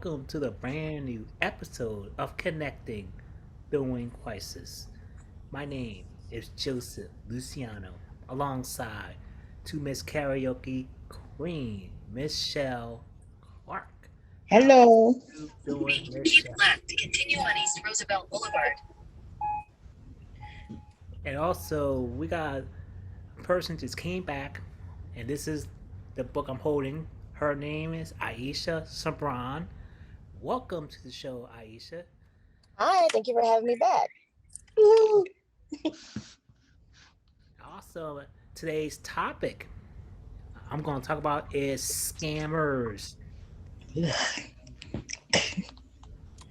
welcome to the brand new episode of Connecting During Crisis. My name is Joseph Luciano, alongside to Miss Karaoke Queen, Michelle Clark. How Hello. you doing, Keep Michelle? left to continue on East Roosevelt Boulevard. And also, we got a person just came back, and this is the book I'm holding. Her name is Aisha Saran. Welcome to the show, Aisha. Hi, thank you for having me back. Also, today's topic I'm going to talk about is scammers. It's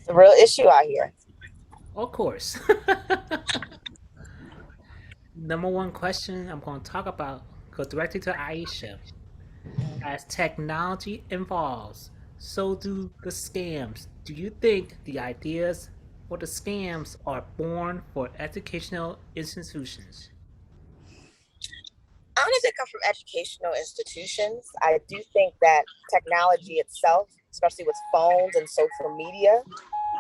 a real issue out here. Of course. Number one question I'm going to talk about goes directly to Aisha. As technology evolves, so do the scams. Do you think the ideas for the scams are born for educational institutions? I don't know if they come from educational institutions. I do think that technology itself, especially with phones and social media,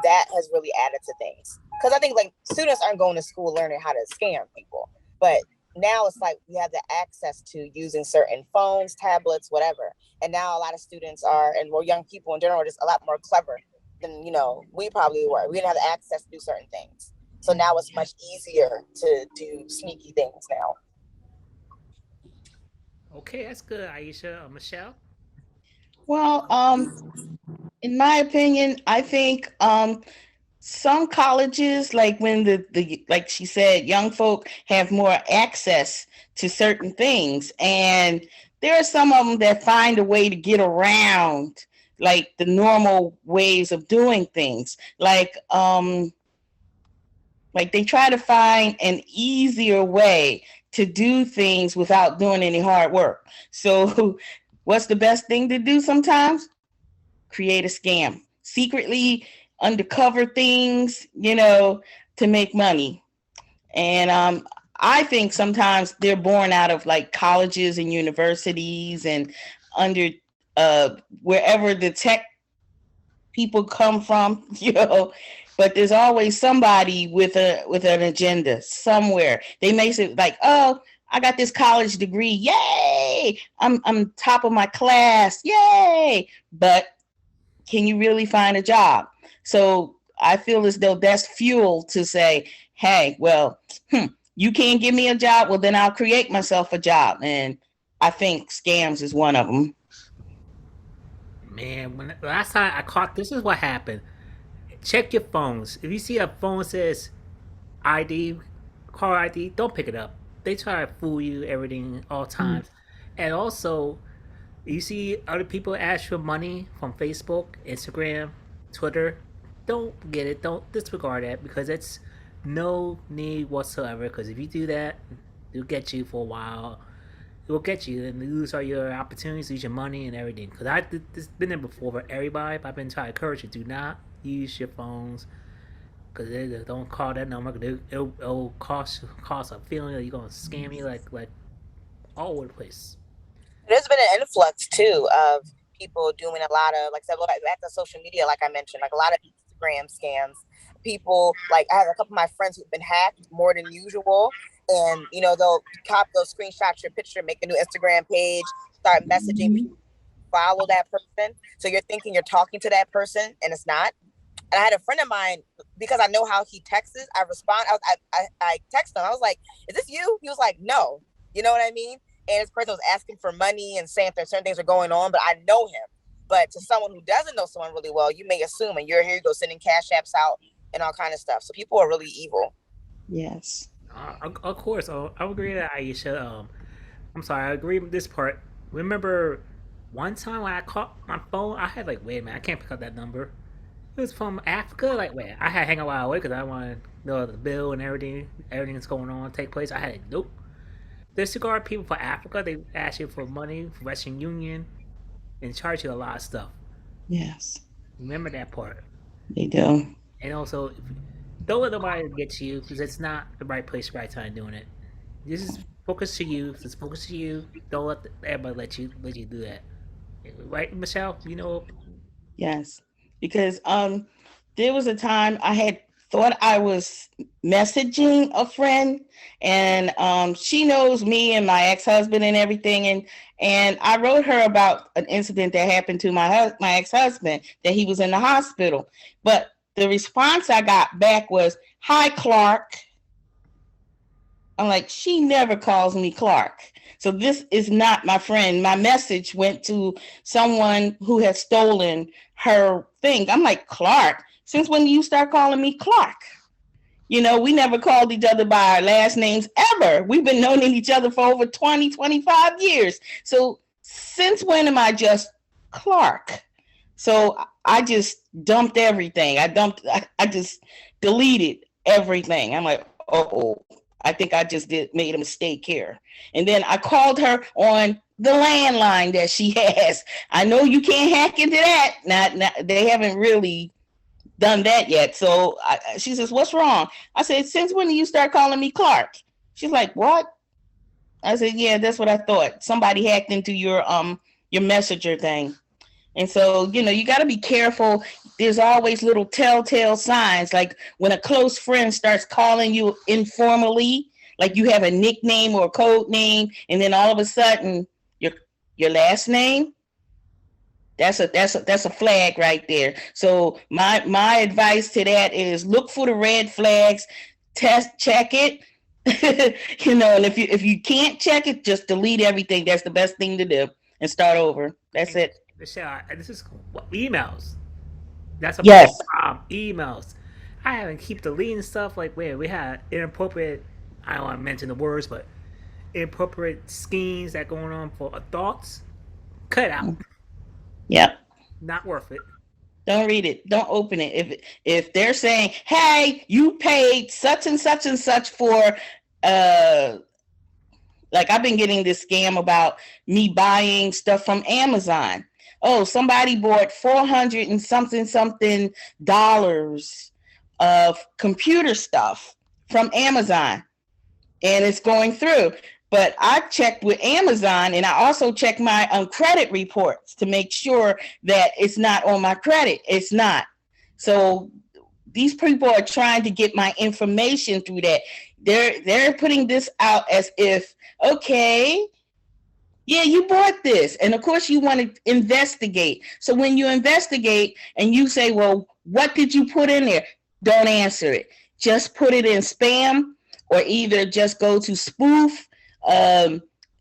that has really added to things. Because I think like students aren't going to school learning how to scam people, but now it's like we have the access to using certain phones, tablets, whatever. And now a lot of students are, and more young people in general, are just a lot more clever than we probably were. We didn't have the access to do certain things, so now it's much easier to do sneaky things now. Okay, that's good, Aisha. Michelle? Well, in my opinion, I think some colleges, like when the like she said, young folk have more access to certain things, and there are some of them that find a way to get around like the normal ways of doing things. Like they try to find an easier way to do things without doing any hard work. So what's the best thing to do sometimes? Create a scam. Secretly undercover things, to make money. And I think sometimes they're born out of like colleges and universities and under wherever the tech people come from, but there's always somebody with an agenda somewhere. They may say like, oh, I got this college degree, yay, I'm top of my class, yay, but can you really find a job? So I feel as though that's fuel to say, hey, well, you can't give me a job, well then I'll create myself a job. And I think scams is one of them. Man, when last time I caught this is what happened. Check your phones. If you see a phone that says ID, car ID, don't pick it up. They try to fool you everything all times. And also, you see other people ask for money from Facebook, Instagram, Twitter. Don't get it. Don't disregard that because it's no need whatsoever. Because if you do that, it'll get you for a while. It will get you and lose all your opportunities, lose your money and everything. Because I did this been there before for everybody. But I've been trying to encourage you: do not use your phones because they don't call that number. It'll cost a feeling that you're gonna scam you like all over the place. There's been an influx too of people doing a lot of, like I said, back to social media, like I mentioned, like a lot of Instagram scams. People, like I have a couple of my friends who've been hacked more than usual, and they'll those screenshots your picture, make a new Instagram page, start messaging people, follow that person. So you're thinking you're talking to that person, and it's not. And I had a friend of mine, because I know how he texts. I text him. I was like, "Is this you?" He was like, "No." You know what I mean? And this person was asking for money and saying that certain things are going on, but I know him. But to someone who doesn't know someone really well, you may assume, and here you go sending cash apps out and all kind of stuff. So people are really evil. Yes. Of course, I agree with that, Aisha. I'm sorry, I agree with this part. Remember, one time when I caught my phone, I had like, wait a minute, I can't pick up that number. It was from Africa. Like, wait, I had to hang a while away because I want to know the bill and everything that's going on take place. I had like, nope. Disregard people for Africa. They ask you for money for Western Union and charge you a lot of stuff. Yes, Remember that part. they do. And also, don't let nobody get to you because it's not the right place, right time doing it. This is focus to you. Just focus to you. Don't everybody let you do that. Right, Michelle? Yes. because there was a time I had thought I was messaging a friend, and she knows me and my ex-husband and everything, and I wrote her about an incident that happened to my ex-husband, that he was in the hospital. But the response I got back was, "Hi, Clark." I'm like, she never calls me Clark. So this is not my friend. My message went to someone who has stolen her thing. I'm like, Clark? Since when do you start calling me Clark? You know, we never called each other by our last names ever. We've been knowing each other for over 20, 25 years. So since when am I just Clark? So I just dumped everything. I just deleted everything. I'm like, oh, I think I just made a mistake here. And then I called her on the landline that she has. I know you can't hack into that. Not they haven't really done that yet. So she says, "What's wrong?" I said, "Since when do you start calling me Clark?" She's like, "What?" I said, "Yeah, that's what I thought. Somebody hacked into your messenger thing." And so, you know, you got to be careful. There's always little telltale signs, like when a close friend starts calling you informally, like you have a nickname or a code name, and then all of a sudden your last name, that's a flag right there. So my advice to that is look for the red flags, check it. You know, and if you can't check it, just delete everything. That's the best thing to do and start over. That's it. Michelle, this is emails. That's a Yes. problem. Emails. I haven't keep deleting stuff like where we had inappropriate. I don't want to mention the words, but inappropriate schemes that going on for thoughts. Cut out. Yep. Not worth it. Don't read it. Don't open it. If they're saying, "Hey, you paid such and such and such for," like I've been getting this scam about me buying stuff from Amazon. Oh, somebody bought 400 and something dollars of computer stuff from Amazon, and it's going through. But I checked with Amazon, and I also checked my credit reports to make sure that it's not on my credit. It's not. So these people are trying to get my information through that. They're putting this out as if, okay, yeah, you bought this. And of course you want to investigate. So when you investigate and you say, well, what did you put in there? Don't answer it. Just put it in spam, or either just go to spoof.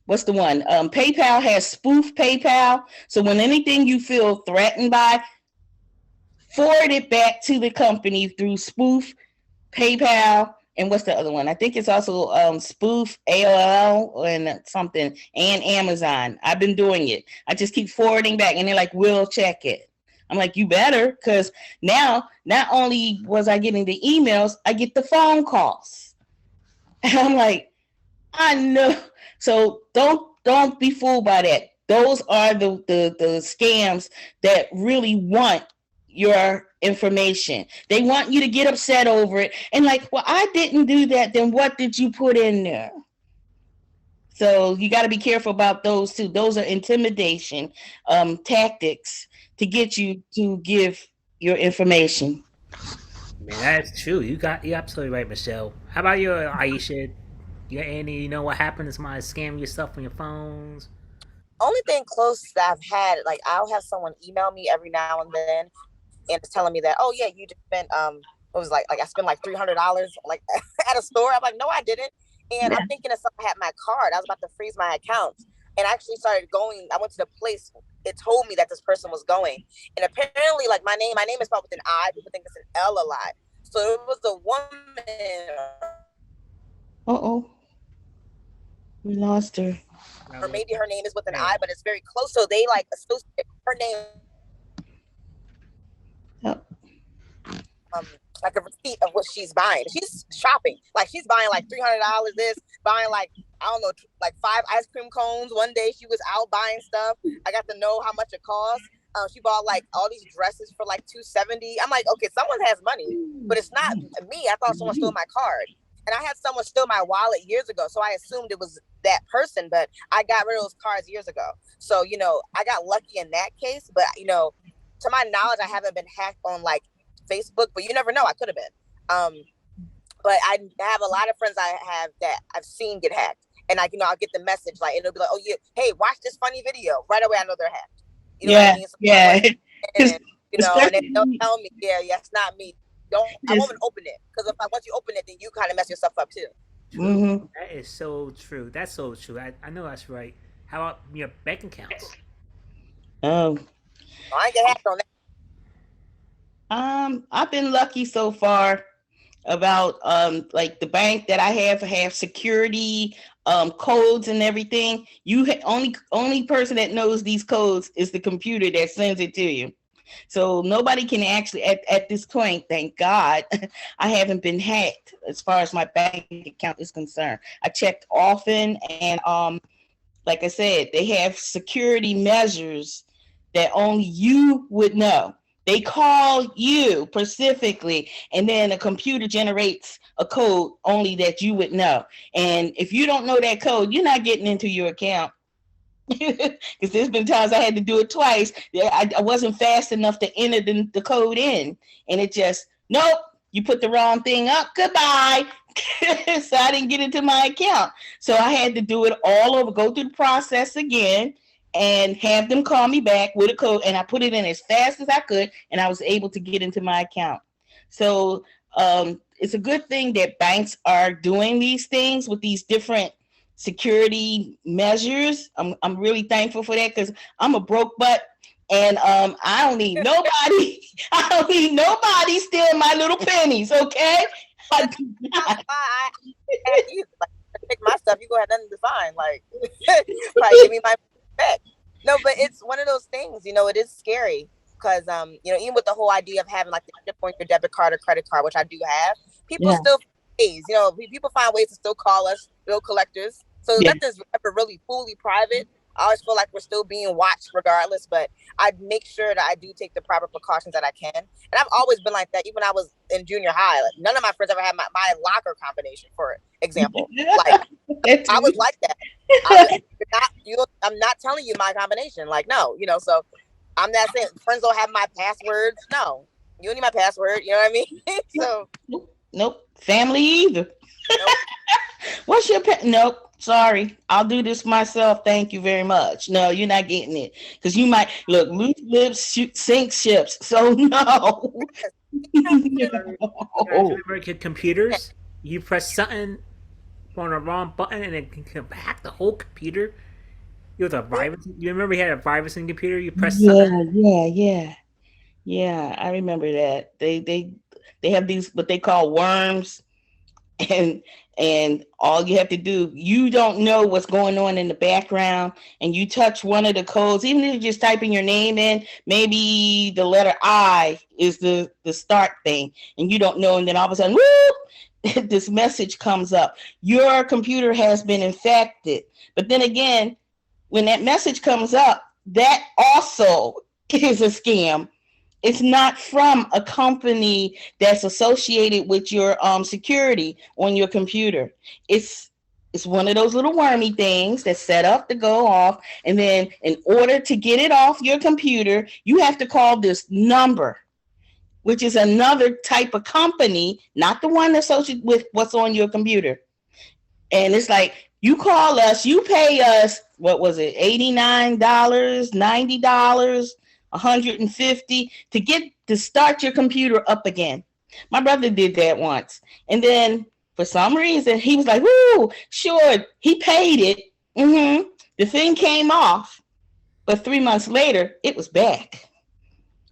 What's the one? PayPal has spoof PayPal. So when anything you feel threatened by, forward it back to the company through spoof PayPal. And what's the other one? I think it's also spoof AOL and something, and Amazon. I've been doing it. I just keep forwarding back, and they're like, "We'll check it." I'm like, "You better," because now not only was I getting the emails, I get the phone calls. And I'm like, I know. So don't be fooled by that. Those are the scams that really want your information. They want you to get upset over it and like, well, I didn't do that. Then what did you put in there? So you got to be careful about those too. Those are intimidation tactics to get you to give your information. Man, that's true. You're absolutely right, Michelle. How about you, Aisha? You know what happens? Somebody scam your stuff on your phones. Only thing close that I've had, like I'll have someone email me every now and then, and it's telling me that, oh yeah, you just spent it was like I spent like $300 like at a store. I'm like, no, I didn't. And I'm thinking that someone had my card. I was about to freeze my account, and I actually started going. I went to the place. It told me that this person was going, and apparently, like my name is spelled with an I. People think it's an L a lot. So it was a woman. Uh-oh. We lost her. Or maybe her name is with an I, but it's very close. So they like associate her name. Yep. Like a receipt of what she's buying. She's shopping. Like she's buying like $300 this, buying like, I don't know, like 5 ice cream cones. One day she was out buying stuff. I got to know how much it cost. She bought like all these dresses for like $270. I'm like, okay, someone has money, but it's not me. I thought someone stole my card. And I had someone steal my wallet years ago. So I assumed it was that person, but I got rid of those cards years ago. So, you know, I got lucky in that case, but you know, to my knowledge, I haven't been hacked on like Facebook, but you never know. I could have been. But I have a lot of friends I have that I've seen get hacked, and like, I'll get the message like it'll be like, oh yeah, hey, watch this funny video. Right away, I know they're hacked. You know what I mean? So yeah. and, and then they'll tell me, yeah, it's not me. I won't even open it, because once you open it, then you kind of mess yourself up too. Mm-hmm. That is so true. That's so true. I know that's right. How about your bank accounts? Oh. I ain't get hacked on that. I've been lucky so far about like the bank that I have security codes and everything. Only person that knows these codes is the computer that sends it to you. So nobody can actually at this point, thank God, I haven't been hacked as far as my bank account is concerned. I checked often, and like I said, they have security measures that only you would know. They call you specifically, and then a computer generates a code only that you would know. And if you don't know that code, you're not getting into your account. Because there's been times I had to do it twice. I wasn't fast enough to enter the code in, and it just, nope, you put the wrong thing up, goodbye. So I didn't get into my account. So I had to do it all over, go through the process again, and have them call me back with a code, and I put it in as fast as I could, and I was able to get into my account. So it's a good thing that banks are doing these things with these different security measures. I'm really thankful for that, because I'm a broke butt, and I don't need nobody. I don't need nobody stealing my little pennies. Okay. I do not. Take my stuff. You go ahead, nothing to find. Like, probably give me my back. No, but it's one of those things. It is scary, because even with the whole idea of having like the chip on your debit card or credit card, which I do have, people still ways. People find ways to still call us bill collectors. So nothing's ever really fully private. I always feel like we're still being watched regardless, but I make sure that I do take the proper precautions that I can. And I've always been like that. Even when I was in junior high, like, none of my friends ever had my locker combination, for example. Like, I was like that. I'm not telling you my combination. Like, no, so I'm not saying friends don't have my passwords. No, you don't need my password. You know what I mean? So nope. Family either. Nope. What's your Nope. Sorry, I'll do this myself. Thank you very much. No, you're not getting it, because you might look loose lips sink ships. So no. Remember computers? You press something on the wrong button, and it can hack the whole computer. You have a virus. You remember you had a virus in the computer? You press something. Yeah. I remember that. They have these what they call worms, and all you have to do, you don't know what's going on in the background, and you touch one of the codes, even if you're just typing your name in, maybe the letter I is the start thing, and you don't know, and then all of a sudden, whoop, this message comes up. Your computer has been infected. But then again, when that message comes up, that also is a scam. It's not from a company that's associated with your security on your computer. It's one of those little wormy things that's set up to go off. And then in order to get it off your computer, you have to call this number, which is another type of company, not the one associated with what's on your computer. And it's like, you call us, you pay us, what was it, $89, $90, $150 to start your computer up again. My brother did that once. And then for some reason, he was like, woo, sure, he paid it. The thing came off, but 3 months later, it was back.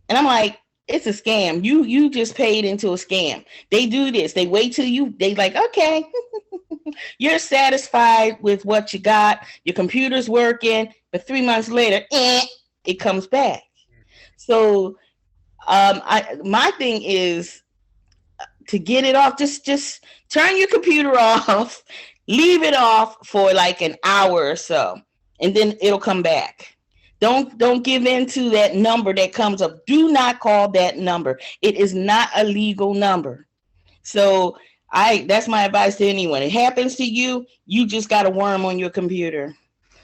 And I'm like, it's a scam. You just paid into a scam. They do this. They wait till they like, okay, you're satisfied with what you got. Your computer's working, but 3 months later, it comes back. So my thing is to get it off, just turn your computer off, leave it off for like an hour or so, and then it'll come back. Don't give in to that number that comes up. Do not call that number. It is not a legal number. So that's my advice to anyone. It happens to you, you just got a worm on your computer.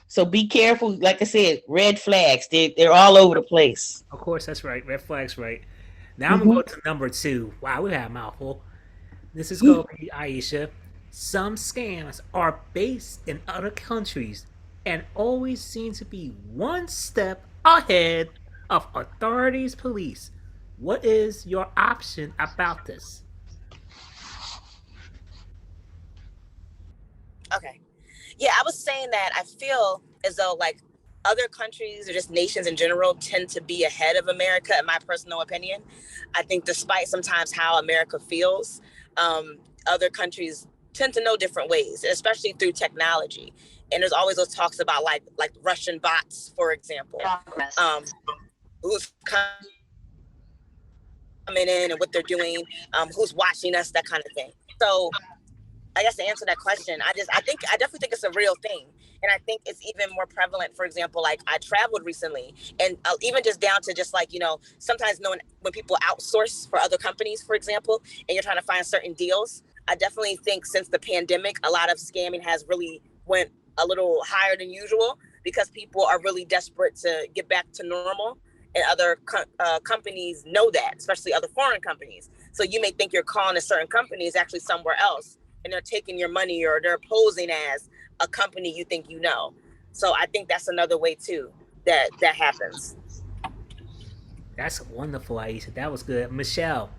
So be careful. Like I said, red flags. They're all over the place. Of course, that's right. Red flags, right? Now I'm gonna Hmm. go to number two. Wow, we had a mouthful. This is gonna be Aisha. Some scams are based in other countries and always seem to be one step ahead of authorities' police. What is your option about this? Okay. Yeah, I was saying that I feel as though like other countries or just nations in general tend to be ahead of America, in my personal opinion. I think despite sometimes how America feels, other countries tend to know different ways, especially through technology. And there's always those talks about like Russian bots, for example, who's coming in and what they're doing, who's watching us, that kind of thing. So I guess to answer that question, I definitely think it's a real thing, and I think it's even more prevalent. For example, like I traveled recently, and even just down to just like sometimes knowing when people outsource for other companies, for example, and you're trying to find certain deals. I definitely think since the pandemic, a lot of scamming has really went a little higher than usual because people are really desperate to get back to normal, and other companies know that, especially other foreign companies. So you may think you're calling a certain company is actually somewhere else and they're taking your money or they're posing as a company you think you know. So I think that's another way too that happens. That's wonderful, Aisha. That was good. Michelle.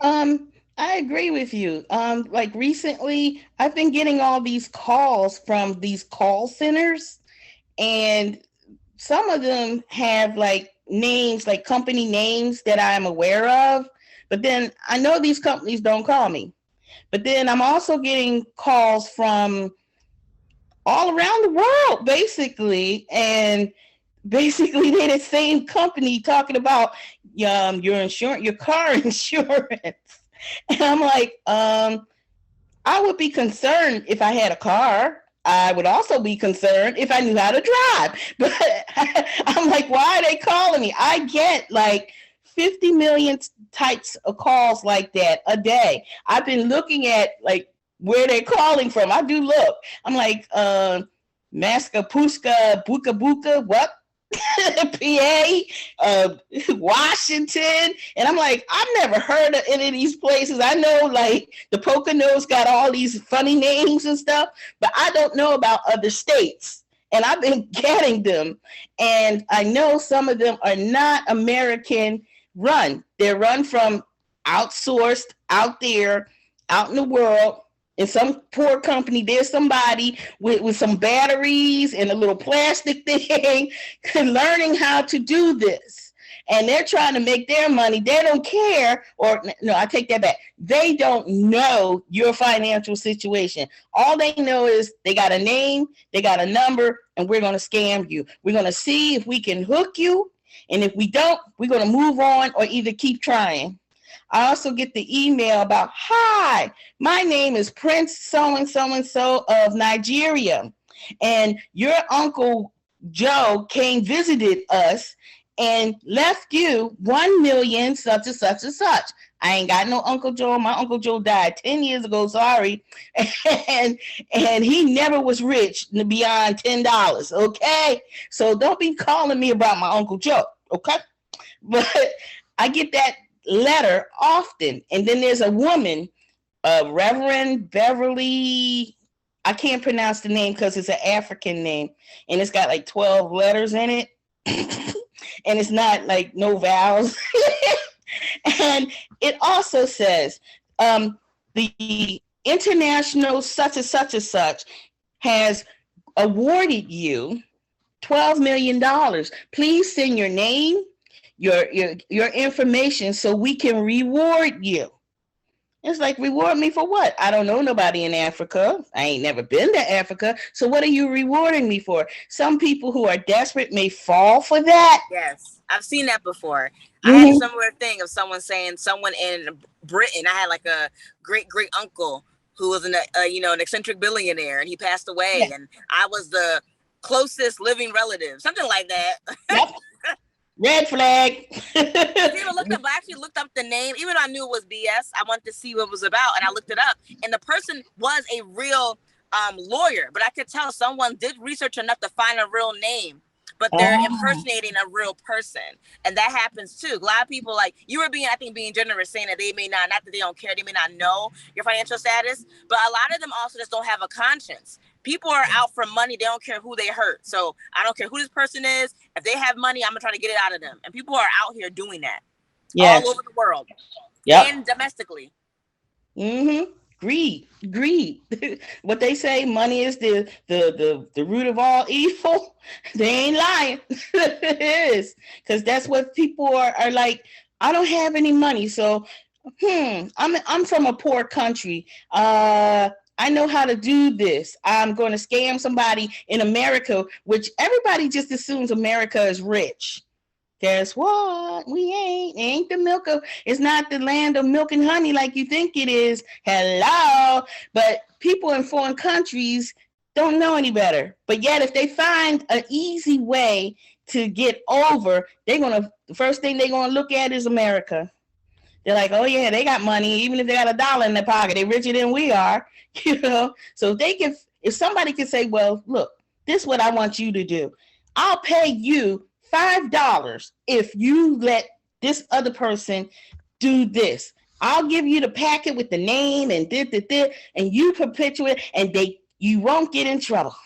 Um, I agree with you. Like recently, I've been getting all these calls from these call centers, and some of them have like names, like company names that I'm aware of. But then I know these companies don't call me. But then I'm also getting calls from all around the world, basically, and basically they're the same company talking about your insurance, your car insurance. And I'm like, I would be concerned if I had a car. I would also be concerned if I knew how to drive. But I'm like, why are they calling me? I get like 50 million types of calls like that a day. I've been looking at like where they're calling from. I do look. I'm like, Maska Puska Buka Buka, what? PA, Washington, and I'm like, I've never heard of any of these places. I know like the Poconos got all these funny names and stuff, but I don't know about other states. And I've been getting them, and I know some of them are not American run. They're run from outsourced out there, out in the world, in some poor company. There's somebody with some batteries and a little plastic thing learning how to do this. And they're trying to make their money. They don't care, or no, I take that back. They don't know your financial situation. All they know is they got a name, they got a number, and we're going to scam you. We're going to see if we can hook you. And if we don't, we're going to move on or either keep trying. I also get the email about, hi, my name is Prince so-and-so of Nigeria. And your Uncle Joe came visited us and left you 1 million such and such and such. I ain't got no Uncle Joe. My Uncle Joe died 10 years ago, sorry. And he never was rich beyond $10, okay? So don't be calling me about my Uncle Joe, okay? But I get that letter often. And then there's a woman, Reverend Beverly, I can't pronounce the name because it's an African name, and it's got like 12 letters in it. And it's not like no vowels. And it also says the international such and such and such has awarded you $12 million. Please send your name, your information so we can reward you. It's like, reward me for what? I don't know nobody in Africa. I ain't never been to Africa. So what are you rewarding me for? Some people who are desperate may fall for that. Yes, I've seen that before. Mm-hmm. I had a similar thing of someone saying someone in Britain. I had like a great uncle who was an eccentric billionaire, and he passed away, and I was the closest living relative, something like that. Yep. Red flag. I actually looked up the name, even though I knew it was BS. I wanted to see what it was about, and I looked it up. And the person was a real lawyer, but I could tell someone did research enough to find a real name, but they're impersonating a real person. And that happens too. A lot of people, like you were being generous, saying that they may not that they don't care, they may not know your financial status, but a lot of them also just don't have a conscience. People are out for money. They don't care who they hurt. So I don't care who this person is. If they have money, I'm gonna try to get it out of them. And people are out here doing that all over the world and domestically. Greed. What they say, money is the root of all evil. They ain't lying. It is, because that's what people are like. I don't have any money, so I'm from a poor country. I know how to do this. I'm going to scam somebody in America, which everybody just assumes America is rich. Guess what? We ain't the milk of, it's not the land of milk and honey like you think it is. Hello. But people in foreign countries don't know any better. But yet if they find an easy way to get over, the first thing they're going to look at is America. They're like, oh yeah, they got money. Even if they got $1 in their pocket, they're richer than we are. So if somebody can say, well, look, this is what I want you to do. I'll pay you $5 if you let this other person do this. I'll give you the packet with the name and and you perpetuate, and you won't get in trouble.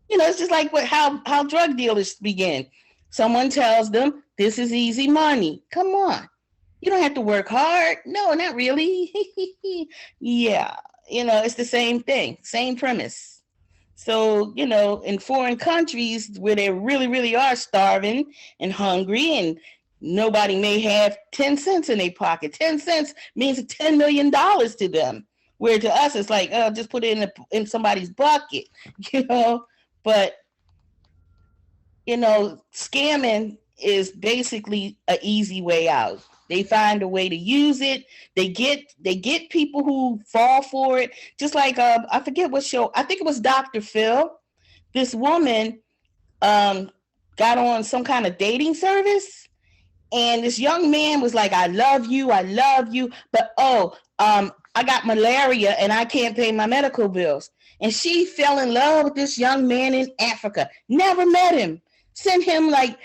It's just like how drug dealers begin. Someone tells them this is easy money. Come on. You don't have to work hard. No, not really. Yeah. It's the same thing, same premise. So, in foreign countries where they really, really are starving and hungry, and nobody may have 10 cents in their pocket. 10 cents means $10 million to them. Where to us, it's like, oh, just put it in somebody's bucket, But, scamming is basically an easy way out. They find a way to use it. They get people who fall for it. Just like I forget what show. I think it was Dr. Phil. This woman got on some kind of dating service, and this young man was like, "I love you, but I got malaria and I can't pay my medical bills." And she fell in love with this young man in Africa. Never met him. Sent him like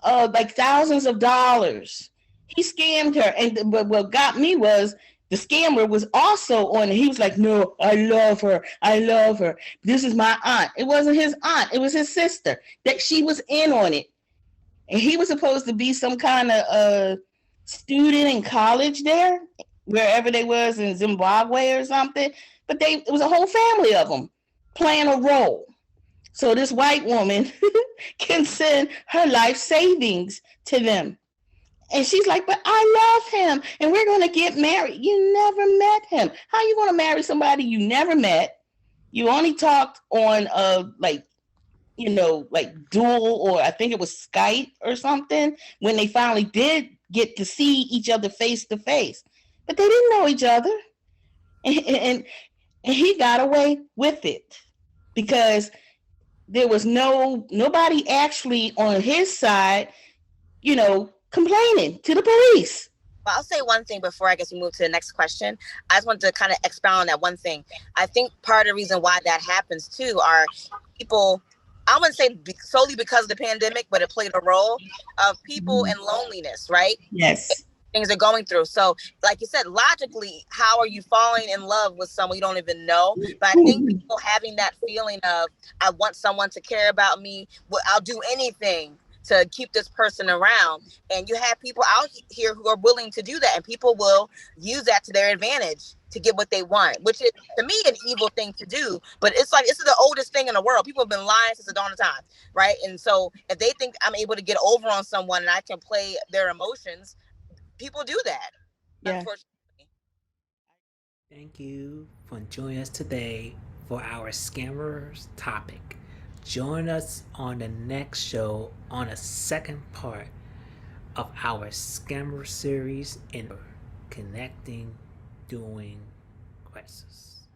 thousands of dollars. He scammed her, and what got me was the scammer was also on it. He was like, "No, I love her. This is my aunt." It wasn't his aunt. It was his sister. That she was in on it, and he was supposed to be some kind of student in college there, wherever they was in Zimbabwe or something. But it was a whole family of them playing a role. So this white woman can send her life savings to them. And she's like, "But I love him and we're going to get married." You never met him. How are you going to marry somebody you never met? You only talked on Dual, or I think it was Skype or something, when they finally did get to see each other face to face. But they didn't know each other. And he got away with it because there was nobody actually on his side, complaining to the police. Well, I'll say one thing before I guess we move to the next question. I just wanted to kind of expound on that one thing. I think part of the reason why that happens too are people, I wouldn't say solely because of the pandemic, but it played a role of people in loneliness, right? Yes. Things they're going through. So like you said, logically, how are you falling in love with someone you don't even know? But I think people having that feeling of, I want someone to care about me, I'll do anything to keep this person around. And you have people out here who are willing to do that, and people will use that to their advantage to get what they want, which is, to me, an evil thing to do. But it's like, this is the oldest thing in the world. People have been lying since the dawn of time, right? And so if they think I'm able to get over on someone and I can play their emotions, people do that. Yeah. Unfortunately. Thank you for joining us today for our scammers topic. Join us on the next show on a second part of our scammer series in Connecting During Crisis.